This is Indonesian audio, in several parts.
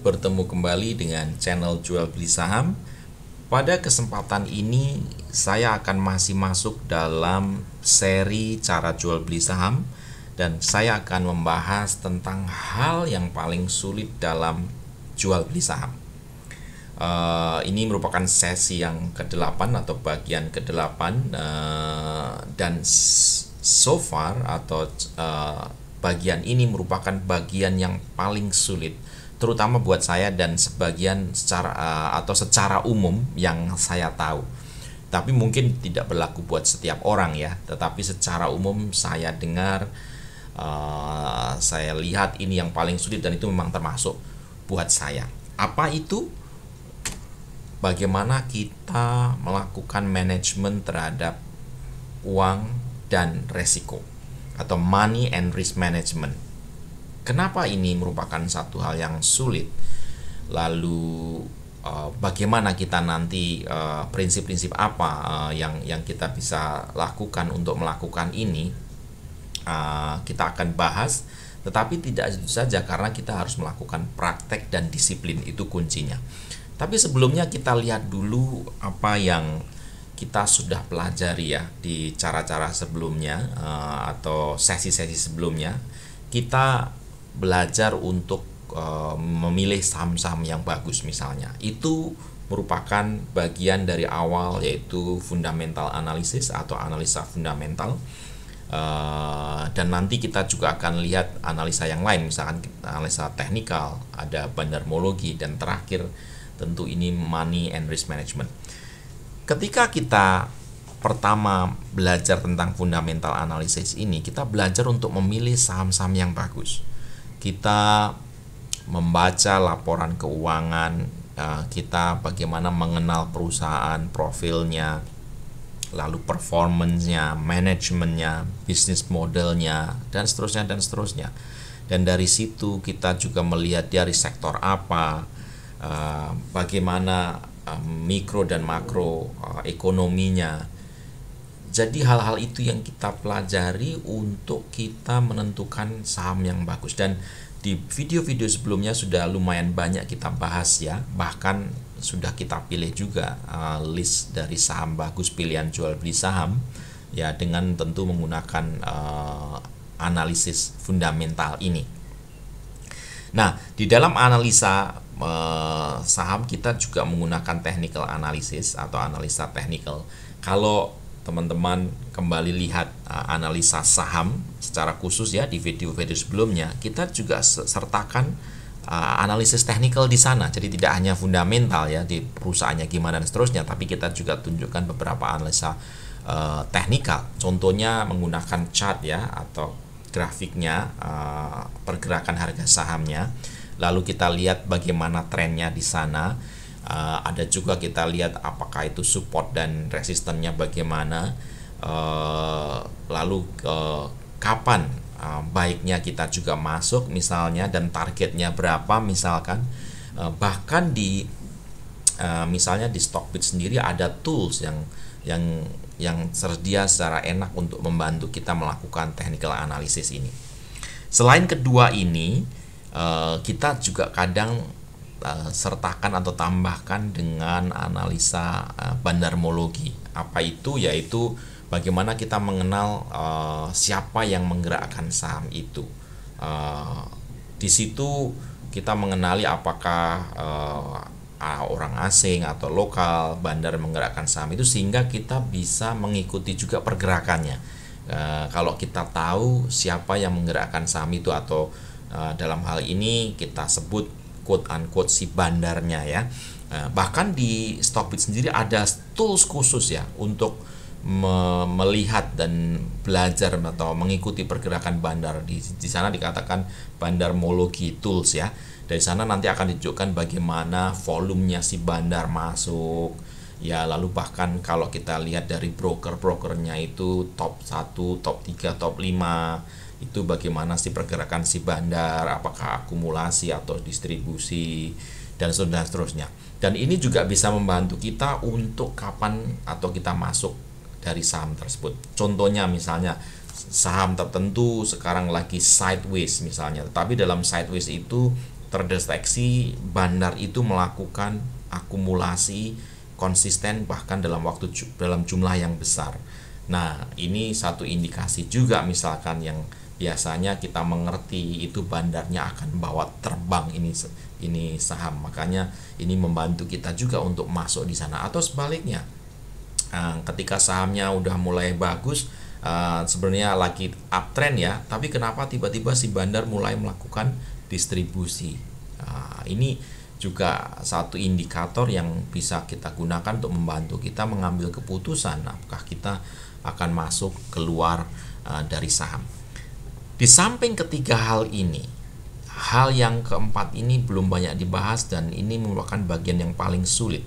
bertemu kembali dengan channel Jual Beli Saham. Pada kesempatan ini saya akan masih masuk dalam seri cara jual beli saham, dan saya akan membahas tentang hal yang paling sulit dalam jual beli saham. Ini merupakan sesi yang ke-8 atau bagian ke-8, dan so far atau bagian ini merupakan bagian yang paling sulit, terutama buat saya dan sebagian secara umum yang saya tahu. Tapi mungkin tidak berlaku buat setiap orang ya, tetapi secara umum saya dengar, saya lihat ini yang paling sulit dan itu memang termasuk buat saya. Apa itu? Bagaimana kita melakukan manajemen terhadap uang dan resiko, atau money and risk management. Kenapa ini merupakan satu hal yang sulit? Lalu bagaimana kita nanti, prinsip-prinsip apa yang kita bisa lakukan untuk melakukan ini? Kita akan bahas, tetapi tidak itu saja, karena kita harus melakukan praktek dan disiplin, itu kuncinya. Tapi sebelumnya kita lihat dulu apa yang kita sudah pelajari ya di cara-cara sebelumnya, atau sesi-sesi sebelumnya. Kita belajar untuk memilih saham-saham yang bagus misalnya. Itu merupakan bagian dari awal, yaitu fundamental analysis atau analisa fundamental. Dan nanti kita juga akan lihat analisa yang lain, misalkan analisa teknikal, ada bandarmologi, dan terakhir tentu ini money and risk management. Ketika kita pertama belajar tentang fundamental analysis ini, kita belajar untuk memilih saham-saham yang bagus. Kita membaca laporan keuangan, kita bagaimana mengenal perusahaan, profilnya, lalu performance-nya, manajemennya, bisnis modelnya, dan seterusnya dan seterusnya. Dan dari situ kita juga melihat dari sektor apa, bagaimana mikro dan makro ekonominya. Jadi hal-hal itu yang kita pelajari untuk kita menentukan saham yang bagus. Dan di video-video sebelumnya sudah lumayan banyak kita bahas ya, bahkan sudah kita pilih juga list dari saham bagus pilihan jual beli saham ya, dengan tentu menggunakan analisis fundamental ini. Nah, di dalam analisa saham kita juga menggunakan technical analysis atau analisa teknikal. Kalau teman-teman kembali lihat analisa saham secara khusus ya di video-video sebelumnya, kita juga sertakan analisis teknikal di sana. Jadi tidak hanya fundamental ya di perusahaannya gimana dan seterusnya, tapi kita juga tunjukkan beberapa analisa teknikal. Contohnya menggunakan chart ya, atau grafiknya, pergerakan harga sahamnya. Lalu kita lihat bagaimana trennya di sana. Ada juga kita lihat apakah itu support dan resistennya bagaimana. Lalu kapan baiknya kita juga masuk misalnya, dan targetnya berapa misalkan. Bahkan di misalnya di Stockbit sendiri ada tools yang tersedia secara enak untuk membantu kita melakukan technical analysis ini. Selain kedua ini, kita juga kadang sertakan atau tambahkan dengan analisa bandarmologi. Apa itu? Yaitu bagaimana kita mengenal siapa yang menggerakkan saham itu. Di situ kita mengenali apakah orang asing atau lokal bandar menggerakkan saham itu, sehingga kita bisa mengikuti juga pergerakannya. Kalau kita tahu siapa yang menggerakkan saham itu, atau dalam hal ini kita sebut quote unquote si bandarnya ya. Bahkan di Stockbit sendiri ada tools khusus ya untuk melihat dan belajar atau mengikuti pergerakan bandar. Di sana dikatakan bandarmologi tools ya. Dari sana nanti akan ditunjukkan bagaimana volumenya si bandar masuk ya. Lalu bahkan kalau kita lihat dari broker-brokernya itu top 1, top 3, top 5, itu bagaimana sih pergerakan si bandar, apakah akumulasi atau distribusi, dan seterusnya. Dan ini juga bisa membantu kita untuk kapan atau kita masuk dari saham tersebut. Contohnya misalnya saham tertentu sekarang lagi sideways misalnya, tapi dalam sideways itu terdeteksi bandar itu melakukan akumulasi konsisten bahkan dalam jumlah yang besar. Nah, ini satu indikasi juga misalkan yang biasanya kita mengerti itu bandarnya akan bawa terbang ini saham. Makanya ini membantu kita juga untuk masuk di sana, atau sebaliknya. Ketika sahamnya udah mulai bagus, sebenarnya lagi uptrend ya, tapi kenapa tiba-tiba si bandar mulai melakukan distribusi. Ini juga satu indikator yang bisa kita gunakan untuk membantu kita mengambil keputusan apakah kita akan masuk keluar dari saham. Di samping ketiga hal ini, hal yang keempat ini belum banyak dibahas dan ini merupakan bagian yang paling sulit,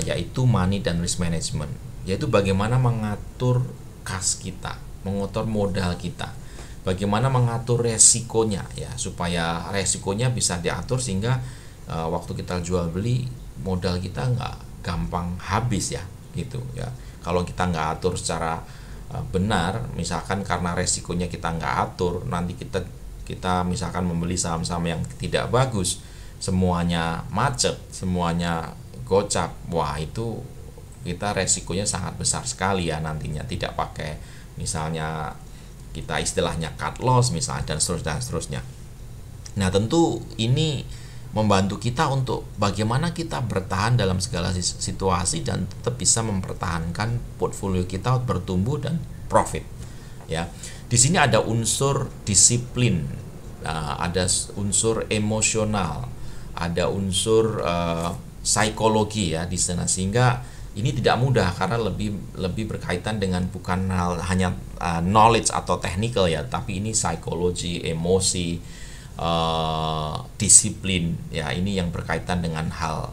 yaitu money dan risk management, yaitu bagaimana mengatur kas kita, mengatur modal kita, bagaimana mengatur resikonya ya, supaya resikonya bisa diatur sehingga waktu kita jual beli modal kita nggak gampang habis ya gitu ya. Kalau kita nggak atur secara benar, misalkan karena resikonya kita nggak atur, nanti kita misalkan membeli saham-saham yang tidak bagus, semuanya macet, semuanya gocap, wah itu kita resikonya sangat besar sekali ya nantinya, tidak pakai misalnya kita istilahnya cut loss misalnya dan seterusnya. Nah, tentu ini membantu kita untuk bagaimana kita bertahan dalam segala situasi dan tetap bisa mempertahankan portfolio kita bertumbuh dan profit ya. Di sini ada unsur disiplin, ada unsur emosional, ada unsur psikologi ya di sana, sehingga ini tidak mudah karena lebih berkaitan dengan bukan hanya knowledge atau technical ya, tapi ini psikologi, emosi, disiplin ya, ini yang berkaitan dengan hal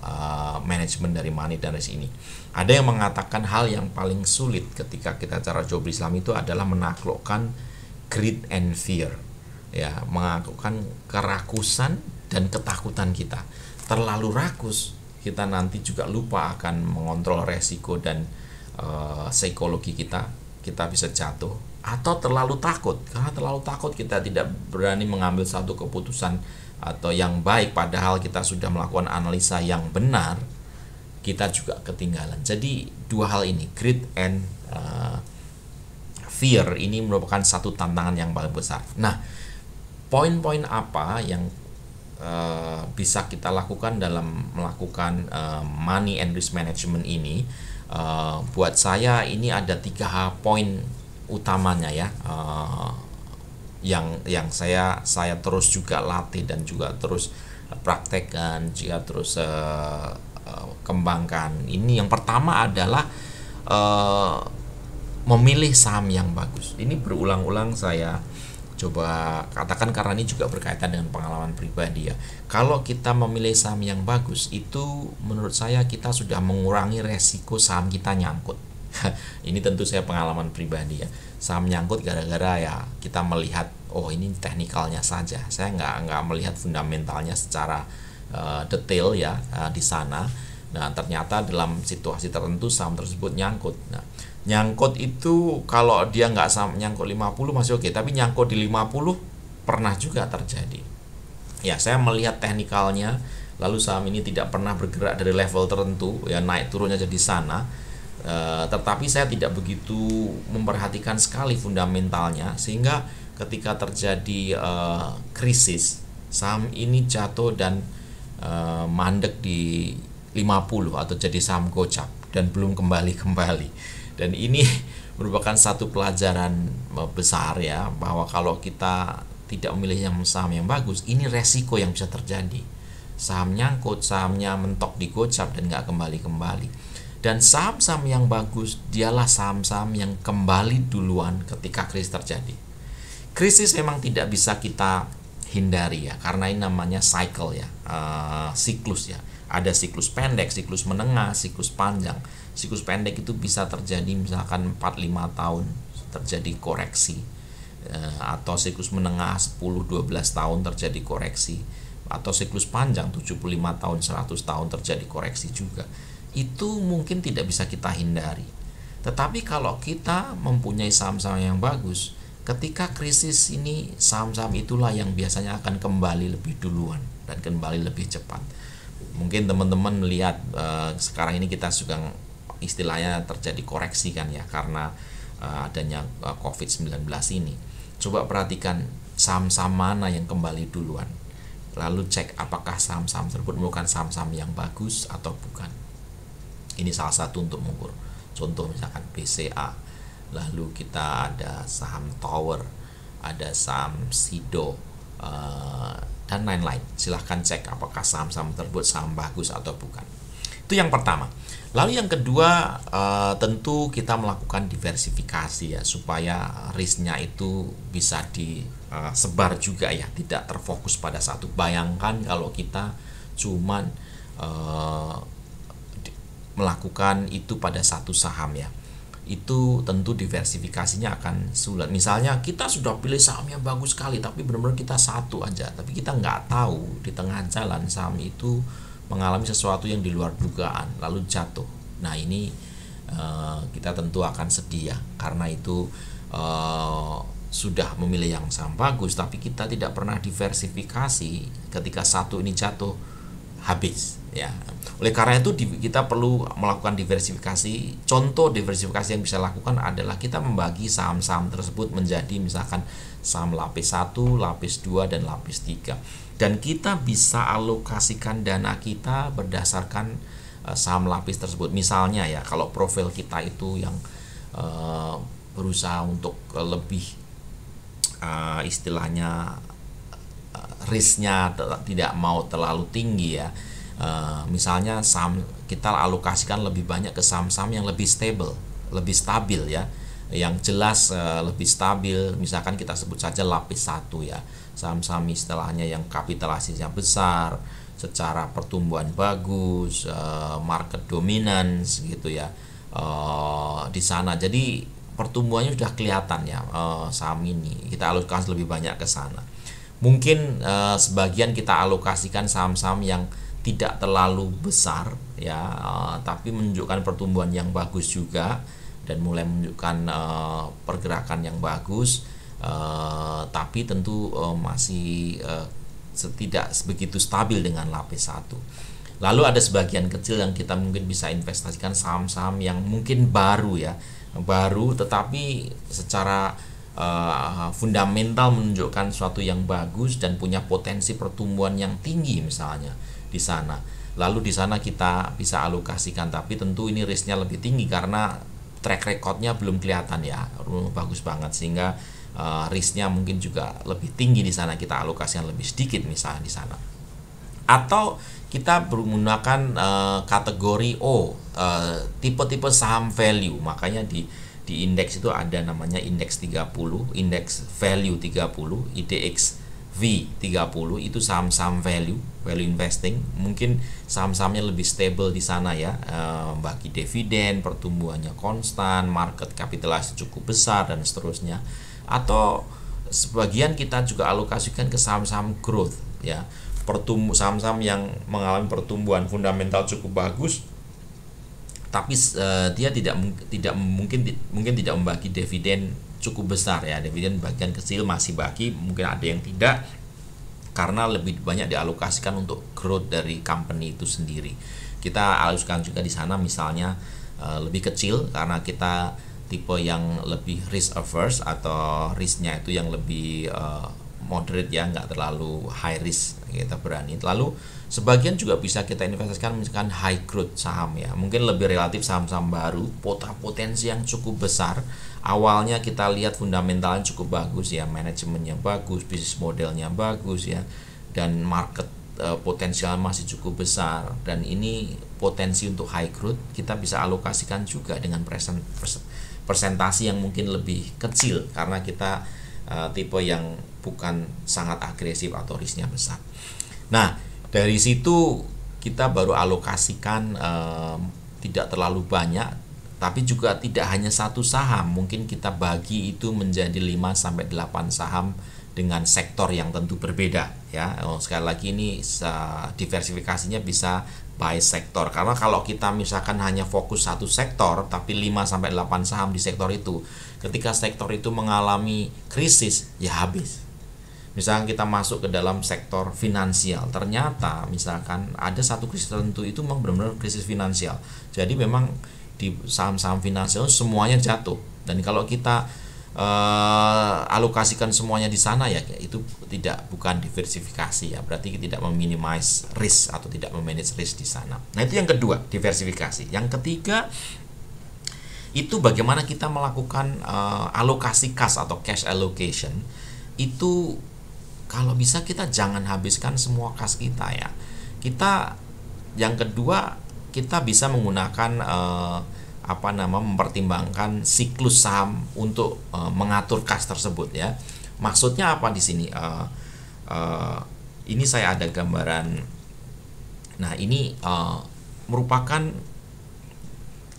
manajemen dari money dan risk ini. Ada yang mengatakan hal yang paling sulit ketika kita cara jual beli Islam itu adalah menaklukkan greed and fear ya, menaklukkan kerakusan dan ketakutan kita. Terlalu rakus, kita nanti juga lupa akan mengontrol resiko dan psikologi kita bisa jatuh. Atau terlalu takut, karena terlalu takut kita tidak berani mengambil satu keputusan atau yang baik, padahal kita sudah melakukan analisa yang benar, kita juga ketinggalan. Jadi dua hal ini, greed and fear, ini merupakan satu tantangan yang paling besar. Nah, poin-poin apa yang bisa kita lakukan dalam melakukan money and risk management ini? Buat saya ini ada 3 poin utamanya ya, yang saya terus juga latih dan juga terus praktekkan, juga terus kembangkan. Ini yang pertama adalah memilih saham yang bagus. Ini berulang-ulang saya coba katakan karena ini juga berkaitan dengan pengalaman pribadi ya. Kalau kita memilih saham yang bagus, itu menurut saya kita sudah mengurangi resiko saham kita nyangkut. Ini tentu saya pengalaman pribadi ya. Saham nyangkut gara-gara ya kita melihat, oh ini teknikalnya saja. Saya nggak melihat fundamentalnya secara detail ya di sana. Nah, ternyata dalam situasi tertentu saham tersebut nyangkut. Nah, nyangkut itu kalau dia nggak nyangkut 50 masih oke, tapi nyangkut di 50 pernah juga terjadi. Ya, saya melihat teknikalnya, lalu saham ini tidak pernah bergerak dari level tertentu, ya naik turunnya jadi sana. Tetapi saya tidak begitu memperhatikan sekali fundamentalnya, sehingga ketika terjadi krisis, saham ini jatuh dan mandek di 50 atau jadi saham gocap dan belum kembali. Dan ini merupakan satu pelajaran besar ya, bahwa kalau kita tidak memilih saham yang bagus, ini resiko yang bisa terjadi. Saham nyangkut, sahamnya mentok di gocap dan nggak kembali. Dan saham-saham yang bagus dialah saham-saham yang kembali duluan ketika krisis terjadi. Krisis memang tidak bisa kita hindari ya, karena ini namanya cycle ya, siklus ya. Ada siklus pendek, siklus menengah, siklus panjang. Siklus pendek itu bisa terjadi misalkan 4-5 tahun terjadi koreksi, atau siklus menengah 10-12 tahun terjadi koreksi, atau siklus panjang 75 tahun, 100 tahun terjadi koreksi juga. Itu mungkin tidak bisa kita hindari. Tetapi kalau kita mempunyai saham-saham yang bagus, ketika krisis ini saham-saham itulah yang biasanya akan kembali lebih duluan. dan kembali lebih cepat. Mungkin teman-teman melihat sekarang ini kita sudah istilahnya terjadi koreksi kan ya, karena adanya COVID-19 ini. Coba perhatikan saham-saham mana yang kembali duluan, lalu cek apakah saham-saham tersebut merupakan saham-saham yang bagus atau bukan. Ini salah satu untuk mengukur. Contoh misalkan BCA, lalu kita ada saham Tower, ada saham Sido, dan lain-lain. Silahkan cek apakah saham-saham tersebut saham bagus atau bukan. Itu yang pertama. Lalu yang kedua, tentu kita melakukan diversifikasi ya, supaya risknya itu bisa disebar juga ya, tidak terfokus pada satu. Bayangkan kalau kita cuman melakukan itu pada satu saham ya, itu tentu diversifikasinya akan sulit. Misalnya kita sudah pilih saham yang bagus sekali, tapi benar-benar kita satu aja, tapi kita nggak tahu di tengah jalan saham itu mengalami sesuatu yang di luar dugaan lalu jatuh. Nah ini kita tentu akan sedih ya, karena itu sudah memilih yang saham bagus tapi kita tidak pernah diversifikasi. Ketika satu ini jatuh, habis ya. Oleh karena itu kita perlu melakukan diversifikasi. Contoh diversifikasi yang bisa lakukan adalah kita membagi saham-saham tersebut menjadi misalkan saham lapis 1, lapis 2, dan lapis 3. Dan kita bisa alokasikan dana kita berdasarkan saham lapis tersebut. Misalnya ya, kalau profil kita itu yang berusaha untuk lebih istilahnya risknya tidak mau terlalu tinggi ya, misalnya saham kita alokasikan lebih banyak ke saham-saham yang lebih stabil ya, yang jelas lebih stabil. Misalkan kita sebut saja lapis 1 ya, saham-saham istilahnya yang kapitalisasinya besar, secara pertumbuhan bagus, market dominance gitu ya, di sana. Jadi pertumbuhannya sudah kelihatan ya, saham ini kita alokasi lebih banyak ke sana. Mungkin sebagian kita alokasikan saham-saham yang tidak terlalu besar ya, tapi menunjukkan pertumbuhan yang bagus juga dan mulai menunjukkan pergerakan yang bagus, tapi tentu masih tidak begitu stabil dengan lapis 1. Lalu ada sebagian kecil yang kita mungkin bisa investasikan saham-saham yang mungkin baru ya, baru tetapi secara fundamental menunjukkan sesuatu yang bagus dan punya potensi pertumbuhan yang tinggi misalnya di sana. Lalu di sana kita bisa alokasikan, tapi tentu ini risknya lebih tinggi karena track recordnya belum kelihatan ya, bagus banget, sehingga risknya mungkin juga lebih tinggi di sana. Kita alokasikan lebih sedikit misalnya di sana. Atau kita menggunakan kategori tipe-tipe saham value. Makanya di indeks itu ada namanya indeks 30, indeks value 30, IDX V30, itu saham-saham value investing. Mungkin saham-sahamnya lebih stable di sana ya, bagi dividen, pertumbuhannya konstan, market kapitalisasi cukup besar dan seterusnya. Atau sebagian kita juga alokasikan ke saham-saham growth ya, saham-saham yang mengalami pertumbuhan fundamental cukup bagus, tapi dia mungkin tidak membagi dividen cukup besar ya, dividen bagian kecil masih bagi, mungkin ada yang tidak, karena lebih banyak dialokasikan untuk growth dari company itu sendiri. Kita alokasikan juga di sana misalnya lebih kecil karena kita tipe yang lebih risk averse atau risknya itu yang lebih moderate ya, nggak terlalu high risk, kita berani. Lalu sebagian juga bisa kita investasikan misalkan high growth saham ya, mungkin lebih relatif saham-saham baru, potensi yang cukup besar. Awalnya kita lihat fundamentalnya cukup bagus ya, manajemennya bagus, bisnis modelnya bagus ya, dan market potensial masih cukup besar, dan ini potensi untuk high growth. Kita bisa alokasikan juga dengan persentasi yang mungkin lebih kecil karena kita tipe yang bukan sangat agresif atau risknya besar. Nah, dari situ kita baru alokasikan tidak terlalu banyak, tapi juga tidak hanya satu saham. Mungkin kita bagi itu menjadi 5-8 saham dengan sektor yang tentu berbeda ya. Sekali lagi ini diversifikasinya bisa by sektor, karena kalau kita misalkan hanya fokus satu sektor tapi 5-8 saham di sektor itu, ketika sektor itu mengalami krisis ya habis. Misalkan kita masuk ke dalam sektor finansial, ternyata misalkan ada satu krisis tertentu itu memang benar-benar krisis finansial. Jadi memang di saham-saham finansial semuanya jatuh. Dan kalau kita alokasikan semuanya di sana, ya itu bukan diversifikasi, ya berarti tidak meminimize risk atau tidak memanage risk di sana. Nah, itu yang kedua, diversifikasi. Yang ketiga itu bagaimana kita melakukan alokasi kas atau cash allocation. Itu kalau bisa kita jangan habiskan semua kas kita, ya. Yang kedua, kita bisa menggunakan mempertimbangkan siklus saham untuk mengatur kas tersebut, ya. Maksudnya apa di sini? Ini saya ada gambaran. Nah, ini merupakan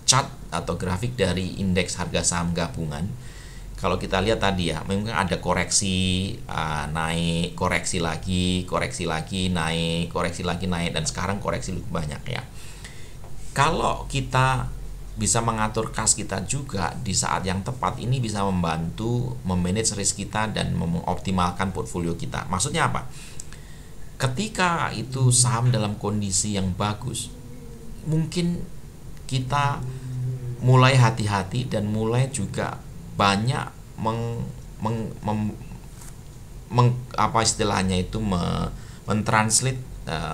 chart atau grafik dari indeks harga saham gabungan. Kalau kita lihat tadi, ya, memang ada koreksi, naik, koreksi lagi, naik, koreksi lagi, naik, dan sekarang koreksi lebih banyak, ya. Kalau kita bisa mengatur kas kita juga di saat yang tepat, ini bisa membantu memanage risk kita dan mengoptimalkan portfolio kita. Maksudnya apa? Ketika itu saham dalam kondisi yang bagus, mungkin kita mulai hati-hati dan mulai juga banyak mentranslate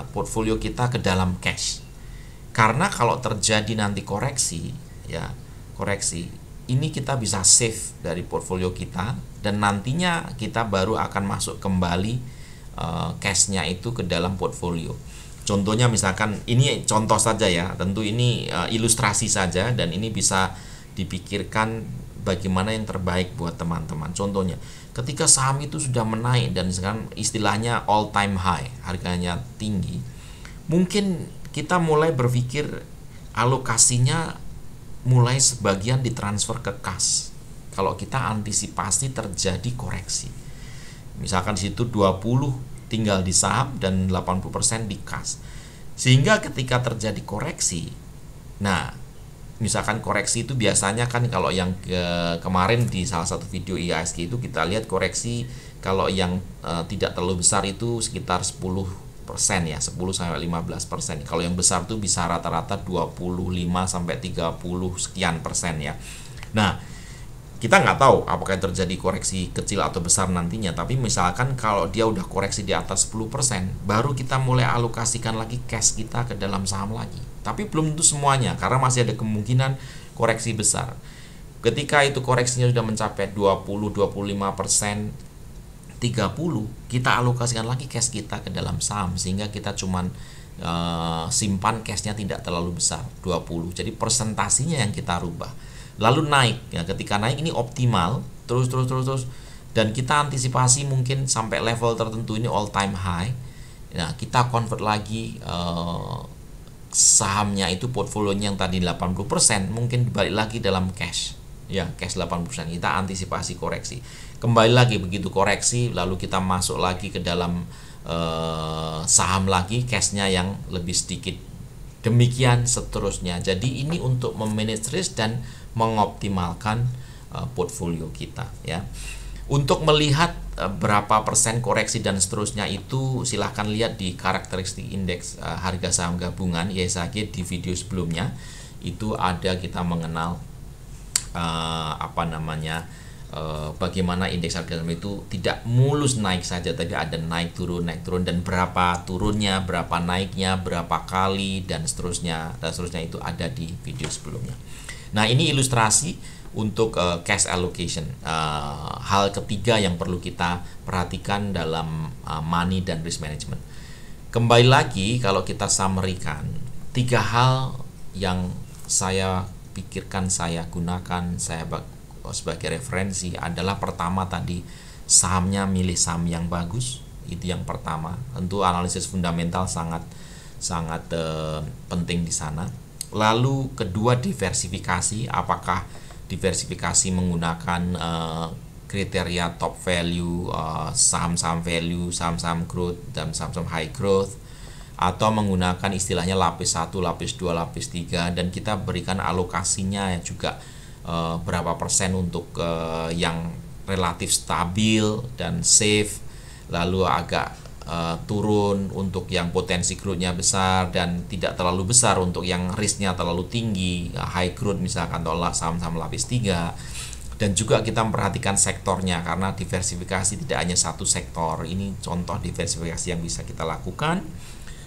portfolio kita ke dalam cash. Karena kalau terjadi nanti koreksi, ini kita bisa save dari portfolio kita, dan nantinya kita baru akan masuk kembali cashnya itu ke dalam portfolio. Contohnya misalkan, ini contoh saja, ya, tentu ini ilustrasi saja, dan ini bisa dipikirkan bagaimana yang terbaik buat teman-teman. Contohnya, ketika saham itu sudah menaik dan sekarang istilahnya all time high, harganya tinggi, mungkin kita mulai berpikir alokasinya mulai sebagian ditransfer ke kas. Kalau kita antisipasi terjadi koreksi, misalkan di situ 20 tinggal di saham dan 80% di kas. Sehingga ketika terjadi koreksi, nah, misalkan koreksi itu biasanya kan kalau yang kemarin di salah satu video IHSG itu kita lihat koreksi kalau yang tidak terlalu besar itu sekitar 10%, ya, 10-15%. Kalau yang besar tuh bisa rata-rata 25-30 sekian persen, ya. Nah, kita nggak tahu apakah terjadi koreksi kecil atau besar nantinya, tapi misalkan kalau dia udah koreksi di atas 10%, baru kita mulai alokasikan lagi cash kita ke dalam saham lagi. Tapi belum tentu semuanya, karena masih ada kemungkinan koreksi besar. Ketika itu koreksinya sudah mencapai 20, 25%, 30, kita alokasikan lagi cash kita ke dalam saham, sehingga kita cuman simpan cashnya tidak terlalu besar, 20. Jadi persentasinya yang kita rubah. Lalu naik, ya, ketika naik ini optimal terus, dan kita antisipasi mungkin sampai level tertentu ini all time high. Nah, kita convert lagi sahamnya itu, portfolionya yang tadi 80%, mungkin dibalik lagi dalam cash, ya, cash 80%. Kita antisipasi koreksi, kembali lagi begitu koreksi, lalu kita masuk lagi ke dalam saham lagi, cashnya yang lebih sedikit, demikian seterusnya. Jadi ini untuk memanage risk dan mengoptimalkan portfolio kita, ya. Untuk melihat berapa persen koreksi dan seterusnya itu silahkan lihat di karakteristik indeks harga saham gabungan IHSG di video sebelumnya. Itu ada kita mengenal bagaimana indeks harga saham itu tidak mulus naik saja, tapi ada naik turun, dan berapa turunnya, berapa naiknya, berapa kali, dan seterusnya itu ada di video sebelumnya. Nah, ini ilustrasi untuk cash allocation. Hal ketiga yang perlu kita perhatikan dalam money dan risk management. Kembali lagi, kalau kita summary-kan, 3 hal yang saya pikirkan, saya gunakan, sebagai referensi adalah, pertama tadi, sahamnya milih saham yang bagus. Itu yang pertama. Tentu analisis fundamental sangat penting di sana. Lalu kedua, diversifikasi. Apakah diversifikasi menggunakan kriteria top value, saham-saham value, saham-saham growth, dan saham-saham high growth, atau menggunakan istilahnya lapis 1, lapis 2, lapis 3, dan kita berikan alokasinya juga berapa persen untuk yang relatif stabil dan safe, lalu agak turun untuk yang potensi growth-nya besar dan tidak terlalu besar untuk yang risk-nya terlalu tinggi, high growth misalkan saham-saham lapis 3. Dan juga kita memperhatikan sektornya, karena diversifikasi tidak hanya satu sektor. Ini contoh diversifikasi yang bisa kita lakukan.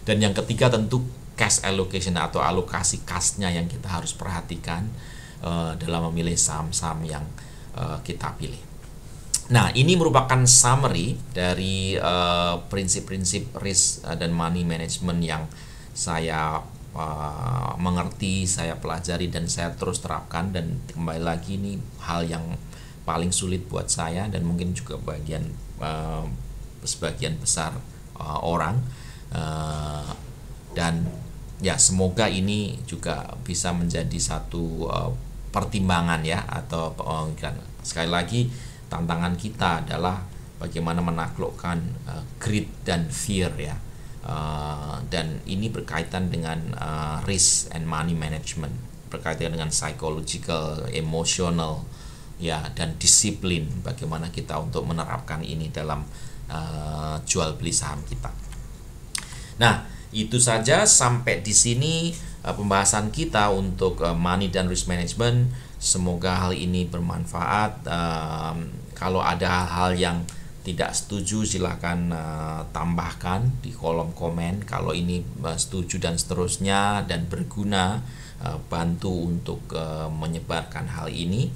Dan yang ketiga tentu cash allocation atau alokasi kasnya yang kita harus perhatikan dalam memilih saham-saham yang kita pilih. Nah, ini merupakan summary dari prinsip-prinsip risk dan money management yang saya mengerti, saya pelajari dan saya terus terapkan. Dan kembali lagi ini hal yang paling sulit buat saya dan mungkin juga sebagian besar orang, dan ya semoga ini juga bisa menjadi satu pertimbangan ya, atau sekali lagi tantangan kita adalah bagaimana menaklukkan greed dan fear ya. Dan ini berkaitan dengan risk and money management, berkaitan dengan psychological, emotional ya, dan disiplin bagaimana kita untuk menerapkan ini dalam jual beli saham kita. Nah, itu saja sampai di sini pembahasan kita untuk money dan risk management. Semoga hal ini bermanfaat. Kalau ada hal-hal yang tidak setuju silahkan tambahkan di kolom komen. Kalau ini setuju dan seterusnya dan berguna, bantu untuk menyebarkan hal ini,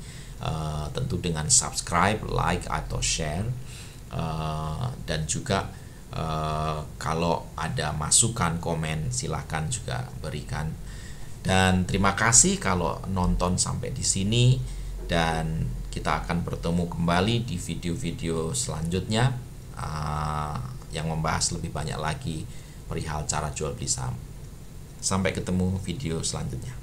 tentu dengan subscribe, like atau share, dan juga kalau ada masukan komen silahkan juga berikan. Dan terima kasih kalau nonton sampai di sini, dan kita akan bertemu kembali di video-video selanjutnya yang membahas lebih banyak lagi perihal cara jual beli saham. Sampai ketemu video selanjutnya.